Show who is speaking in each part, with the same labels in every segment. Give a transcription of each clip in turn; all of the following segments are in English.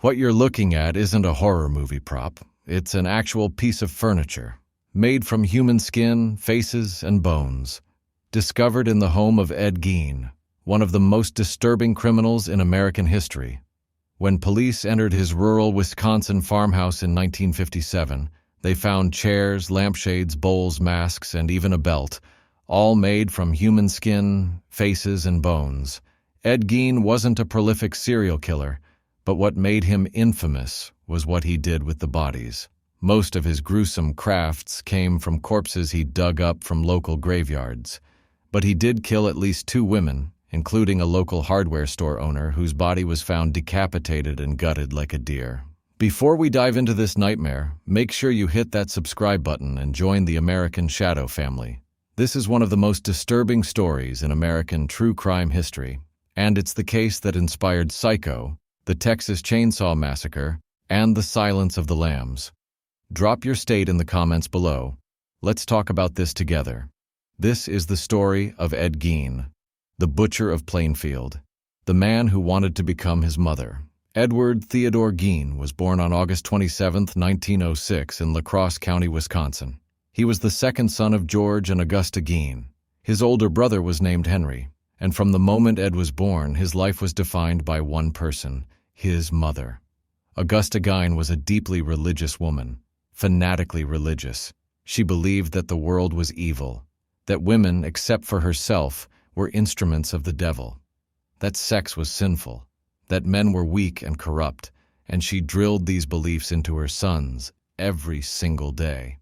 Speaker 1: What you're looking at isn't a horror movie prop. It's an actual piece of furniture, made from human skin, faces, and bones. Discovered in the home of Ed Gein, one of the most disturbing criminals in American history. When police entered his rural Wisconsin farmhouse in 1957, they found chairs, lampshades, bowls, masks, and even a belt, all made from human skin, faces, and bones. Ed Gein wasn't a prolific serial killer, but what made him infamous was what he did with the bodies. Most of his gruesome crafts came from corpses he dug up from local graveyards. But he did kill at least 2 women, including a local hardware store owner whose body was found decapitated and gutted like a deer. Before we dive into this nightmare, make sure you hit that subscribe button and join the American Shadow family. This is one of the most disturbing stories in American true crime history, and it's the case that inspired Psycho, the Texas Chainsaw Massacre, and The Silence of the Lambs. Drop your state in the comments below. Let's talk about this together. This is the story of Ed Gein, the butcher of Plainfield, the man who wanted to become his mother. Edward Theodore Gein was born on August 27, 1906 in Crosse County, Wisconsin. He was the second son of George and Augusta Gein. His older brother was named Henry, and from the moment Ed was born, his life was defined by one person, his mother. Augusta Gein was a deeply religious woman, fanatically religious. She believed that the world was evil, that women, except for herself, were instruments of the devil, that sex was sinful, that men were weak and corrupt, and she drilled these beliefs into her sons every single day.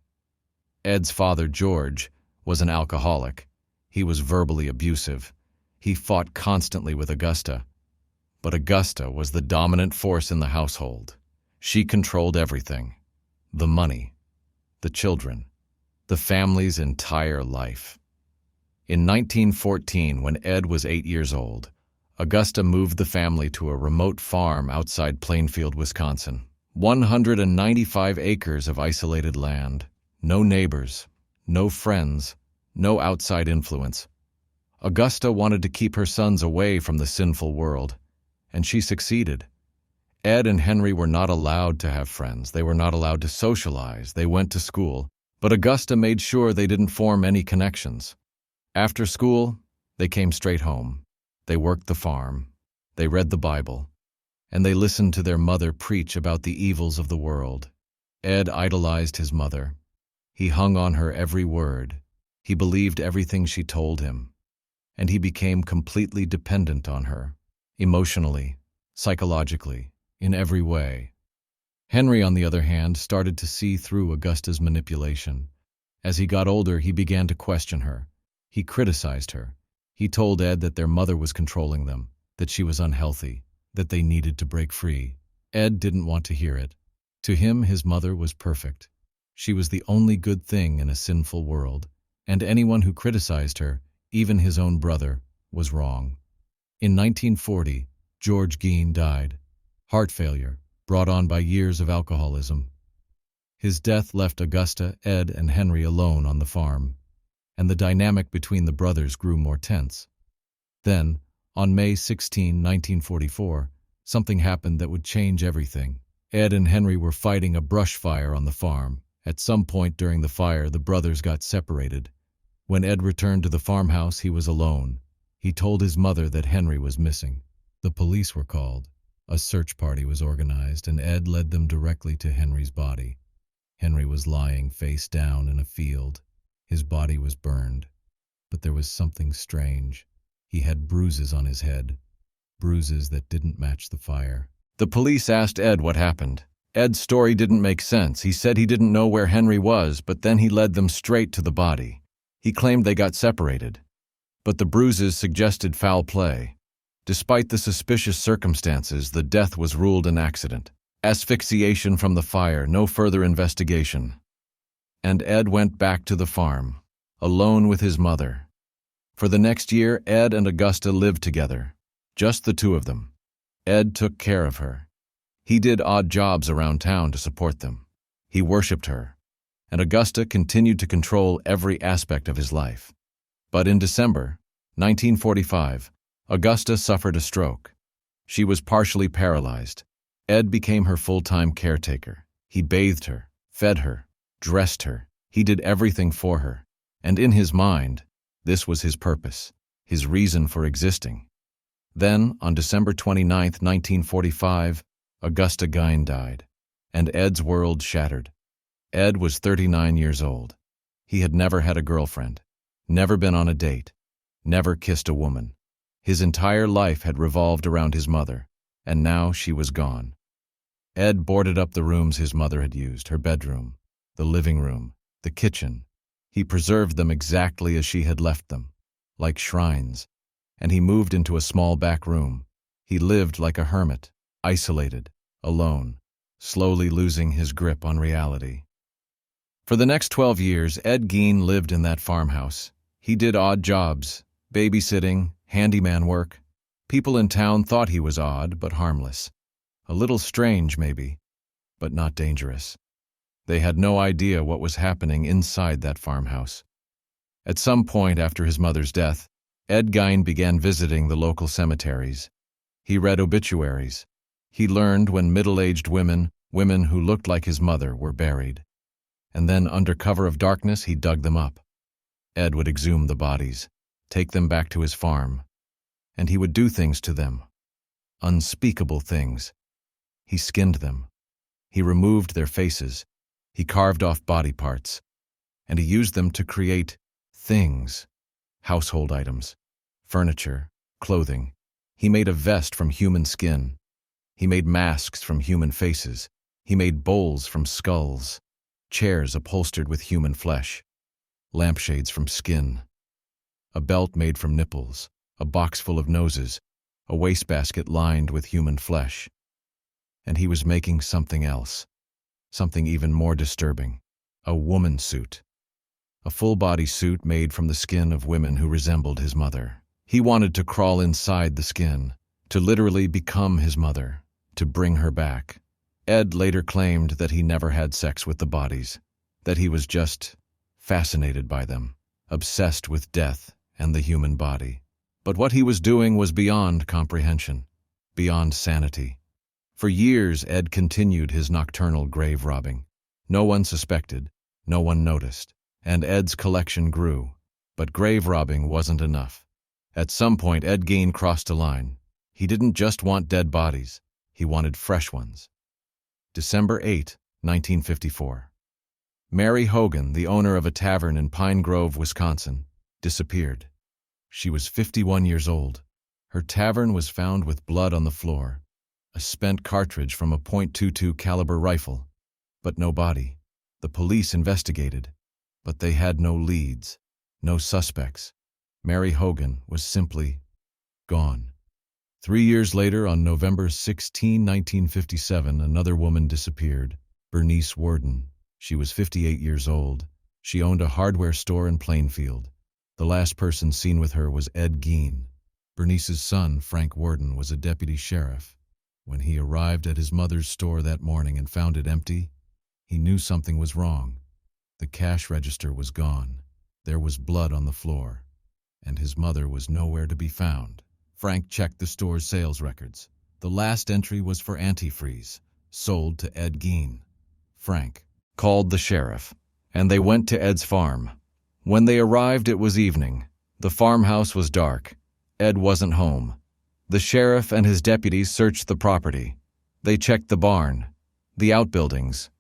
Speaker 1: Ed's father, George, was an alcoholic. He was verbally abusive. He fought constantly with Augusta. But Augusta was the dominant force in the household. She controlled everything: the money, the children, the family's entire life. In 1914, when Ed was 8 years old, Augusta moved the family to a remote farm outside Plainfield, Wisconsin. 195 acres of isolated land, no neighbors, no friends, no outside influence. Augusta wanted to keep her sons away from the sinful world, and she succeeded. Ed and Henry were not allowed to have friends. They were not allowed to socialize. They went to school, but Augusta made sure they didn't form any connections. After school, they came straight home. They worked the farm. They read the Bible, and they listened to their mother preach about the evils of the world. Ed idolized his mother. He hung on her every word. He believed everything she told him, and he became completely dependent on her, emotionally, psychologically, in every way. Henry, on the other hand, started to see through Augusta's manipulation. As he got older, he began to question her. He criticized her. He told Ed that their mother was controlling them, that she was unhealthy, that they needed to break free. Ed didn't want to hear it. To him, his mother was perfect. She was the only good thing in a sinful world, and anyone who criticized her, even his own brother, was wrong. In 1940, George Gein died. Heart failure, brought on by years of alcoholism. His death left Augusta, Ed, and Henry alone on the farm, and the dynamic between the brothers grew more tense. Then, on May 16, 1944, something happened that would change everything. Ed and Henry were fighting a brush fire on the farm. At some point during the fire, the brothers got separated. When Ed returned to the farmhouse, he was alone. He told his mother that Henry was missing. The police were called. A search party was organized, and Ed led them directly to Henry's body. Henry was lying face down in a field. His body was burned, but there was something strange. He had bruises on his head, bruises that didn't match the fire. The police asked Ed what happened. Ed's story didn't make sense. He said he didn't know where Henry was, but then he led them straight to the body. He claimed they got separated, but the bruises suggested foul play. Despite the suspicious circumstances, the death was ruled an accident. Asphyxiation from the fire, no further investigation. And Ed went back to the farm, alone with his mother. For the next year, Ed and Augusta lived together, just the two of them. Ed took care of her. He did odd jobs around town to support them. He worshipped her, and Augusta continued to control every aspect of his life. But in December 1945, Augusta suffered a stroke. She was partially paralyzed. Ed became her full-time caretaker. He bathed her, fed her, dressed her. He did everything for her. And in his mind, this was his purpose, his reason for existing. Then, on December 29, 1945, Augusta Gein died, and Ed's world shattered. Ed was 39 years old. He had never had a girlfriend, never been on a date, never kissed a woman. His entire life had revolved around his mother, and now she was gone. Ed boarded up the rooms his mother had used, her bedroom, the living room, the kitchen. He preserved them exactly as she had left them, like shrines, and he moved into a small back room. He lived like a hermit, isolated, alone, slowly losing his grip on reality. For the next 12 years, Ed Gein lived in that farmhouse. He did odd jobs, babysitting, handyman work. People in town thought he was odd, but harmless. A little strange, maybe, but not dangerous. They had no idea what was happening inside that farmhouse. At some point after his mother's death, Ed Gein began visiting the local cemeteries. He read obituaries. He learned when middle-aged women who looked like his mother, were buried. And then, under cover of darkness, he dug them up. Ed would exhume the bodies, take them back to his farm, and he would do things to them. Unspeakable things. He skinned them. He removed their faces. He carved off body parts. And he used them to create things, household items, furniture, clothing. He made a vest from human skin. He made masks from human faces. He made bowls from skulls, chairs upholstered with human flesh, lampshades from skin, a belt made from nipples, a box full of noses, a wastebasket lined with human flesh. And he was making something else, something even more disturbing, a woman suit. A full-body suit made from the skin of women who resembled his mother. He wanted to crawl inside the skin, to literally become his mother, to bring her back. Ed later claimed that he never had sex with the bodies, that he was just fascinated by them, obsessed with death and the human body. But what he was doing was beyond comprehension, beyond sanity. For years, Ed continued his nocturnal grave robbing. No one suspected, no one noticed, and Ed's collection grew. But grave robbing wasn't enough. At some point, Ed Gein crossed a line. He didn't just want dead bodies, he wanted fresh ones. December 8, 1954. Mary Hogan, the owner of a tavern in Pine Grove, Wisconsin, disappeared. She was 51 years old. Her tavern was found with blood on the floor, a spent cartridge from a .22 caliber rifle, but no body. The police investigated, but they had no leads, no suspects. Mary Hogan was simply gone. 3 years later, on November 16, 1957, another woman disappeared, Bernice Worden. She was 58 years old. She owned a hardware store in Plainfield. The last person seen with her was Ed Gein. Bernice's son, Frank Worden, was a deputy sheriff. When he arrived at his mother's store that morning and found it empty, he knew something was wrong. The cash register was gone. There was blood on the floor, and his mother was nowhere to be found. Frank checked the store's sales records. The last entry was for antifreeze, sold to Ed Gein. Frank called the sheriff, and they went to Ed's farm. When they arrived, it was evening. The farmhouse was dark. Ed wasn't home. The sheriff and his deputies searched the property. They checked the barn, the outbuildings,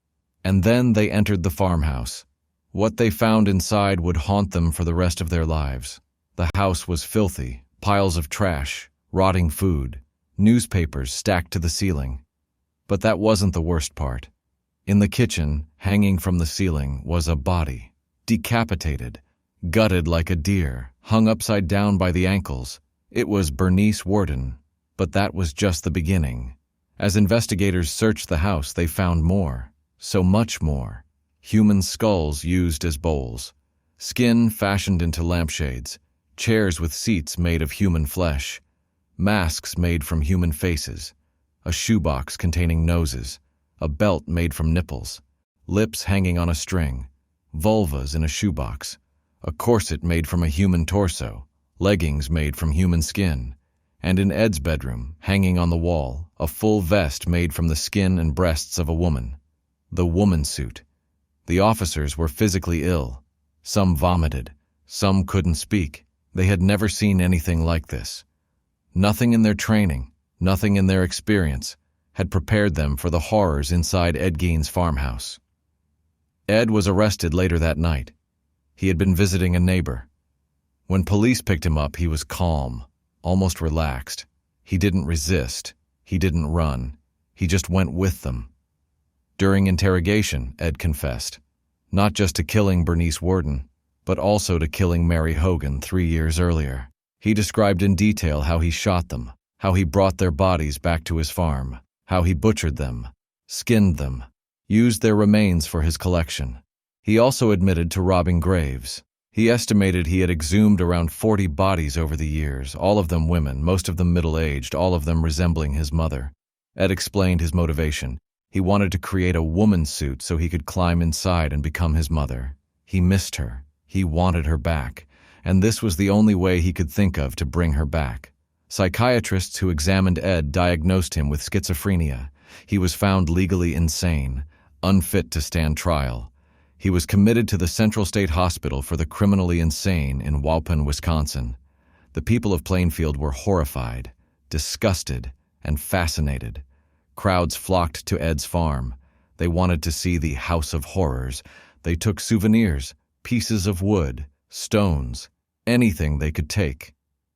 Speaker 1: and then they entered the farmhouse. What they found inside would haunt them for the rest of their lives. The house was filthy, piles of trash, rotting food, newspapers stacked to the ceiling. But that wasn't the worst part. In the kitchen, hanging from the ceiling, was a body, decapitated, gutted like a deer, hung upside down by the ankles. It was Bernice Worden, but that was just the beginning. As investigators searched the house, they found more, so much more. Human skulls used as bowls, skin fashioned into lampshades, chairs with seats made of human flesh, masks made from human faces, a shoebox containing noses, a belt made from nipples, lips hanging on a string, vulvas in a shoebox, a corset made from a human torso, leggings made from human skin, and in Ed's bedroom, hanging on the wall, a full vest made from the skin and breasts of a woman. The woman suit. The officers were physically ill. Some vomited. Some couldn't speak. They had never seen anything like this. Nothing in their training, nothing in their experience, had prepared them for the horrors inside Ed Gein's farmhouse. Ed was arrested later that night. He had been visiting a neighbor. When police picked him up, he was calm, almost relaxed. He didn't resist. He didn't run. He just went with them. During interrogation, Ed confessed, not just to killing Bernice Worden, but also to killing Mary Hogan 3 years earlier. He described in detail how he shot them, how he brought their bodies back to his farm, how he butchered them, skinned them, used their remains for his collection. He also admitted to robbing graves. He estimated he had exhumed around 40 bodies over the years, all of them women, most of them middle-aged, all of them resembling his mother. Ed explained his motivation. He wanted to create a woman suit so he could climb inside and become his mother. He missed her. He wanted her back, and this was the only way he could think of to bring her back. Psychiatrists who examined Ed diagnosed him with schizophrenia. He was found legally insane, unfit to stand trial. He was committed to the Central State Hospital for the Criminally Insane in Waupun, Wisconsin. The people of Plainfield were horrified, disgusted, and fascinated. Crowds flocked to Ed's farm. They wanted to see the House of Horrors. They took souvenirs, pieces of wood, stones, anything they could take.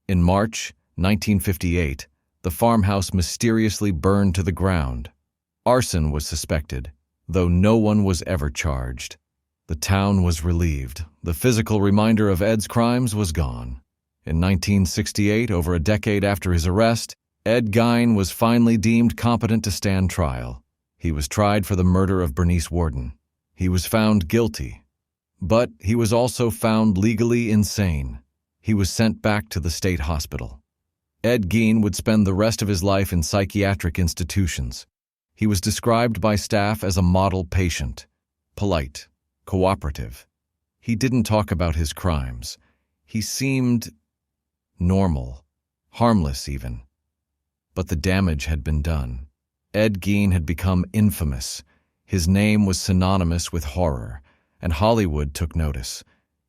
Speaker 1: In March 1958, the farmhouse mysteriously burned to the ground. Arson was suspected, though no one was ever charged. The town was relieved. The physical reminder of Ed's crimes was gone. In 1968, over a decade after his arrest, Ed Gein was finally deemed competent to stand trial. He was tried for the murder of Bernice Worden. He was found guilty. But he was also found legally insane. He was sent back to the state hospital. Ed Gein would spend the rest of his life in psychiatric institutions. He was described by staff as a model patient, polite, cooperative. He didn't talk about his crimes. He seemed normal, harmless even. But the damage had been done. Ed Gein had become infamous. His name was synonymous with horror, and Hollywood took notice.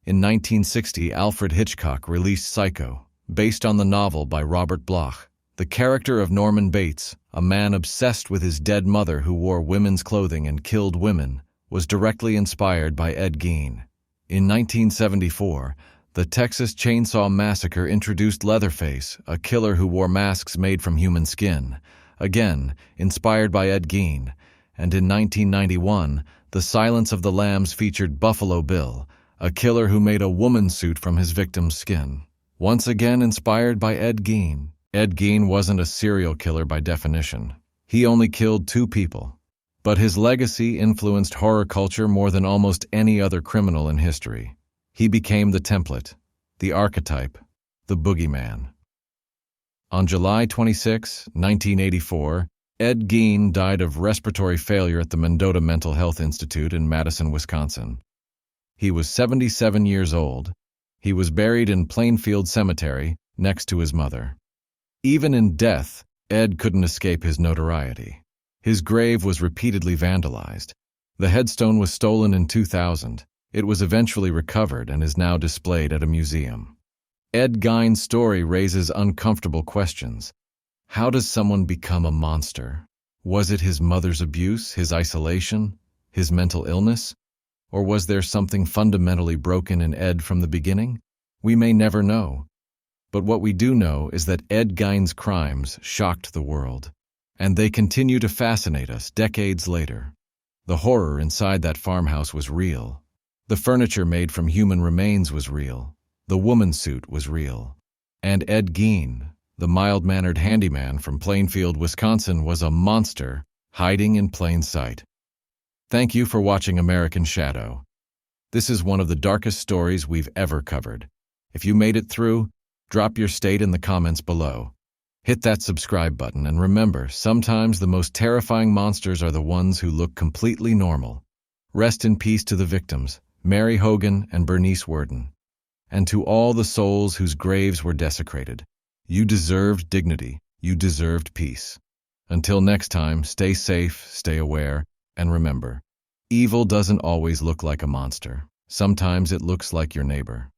Speaker 1: In 1960, Alfred Hitchcock released Psycho, based on the novel by Robert Bloch. The character of Norman Bates, a man obsessed with his dead mother who wore women's clothing and killed women, was directly inspired by Ed Gein. In 1974, the Texas Chainsaw Massacre introduced Leatherface, a killer who wore masks made from human skin, again inspired by Ed Gein. And in 1991, The Silence of the Lambs featured Buffalo Bill, a killer who made a woman suit from his victim's skin. Once again inspired by Ed Gein. Ed Gein wasn't a serial killer by definition. He only killed 2 people. But his legacy influenced horror culture more than almost any other criminal in history. He became the template, the archetype, the boogeyman. On July 26, 1984, Ed Gein died of respiratory failure at the Mendota Mental Health Institute in Madison, Wisconsin. He was 77 years old. He was buried in Plainfield Cemetery next to his mother. Even in death, Ed couldn't escape his notoriety. His grave was repeatedly vandalized. The headstone was stolen in 2000. It was eventually recovered and is now displayed at a museum. Ed Gein's story raises uncomfortable questions. How does someone become a monster? Was it his mother's abuse, his isolation, his mental illness? Or was there something fundamentally broken in Ed from the beginning? We may never know. But what we do know is that Ed Gein's crimes shocked the world. And they continue to fascinate us decades later. The horror inside that farmhouse was real. The furniture made from human remains was real. The woman suit was real. And Ed Gein, the mild-mannered handyman from Plainfield, Wisconsin, was a monster hiding in plain sight. Thank you for watching American Shadow. This is one of the darkest stories we've ever covered. If you made it through, drop your state in the comments below. Hit that subscribe button, and remember, sometimes the most terrifying monsters are the ones who look completely normal. Rest in peace to the victims, Mary Hogan and Bernice Worden. And to all the souls whose graves were desecrated. You deserved dignity. You deserved peace. Until next time, stay safe, stay aware, and remember, evil doesn't always look like a monster. Sometimes it looks like your neighbor.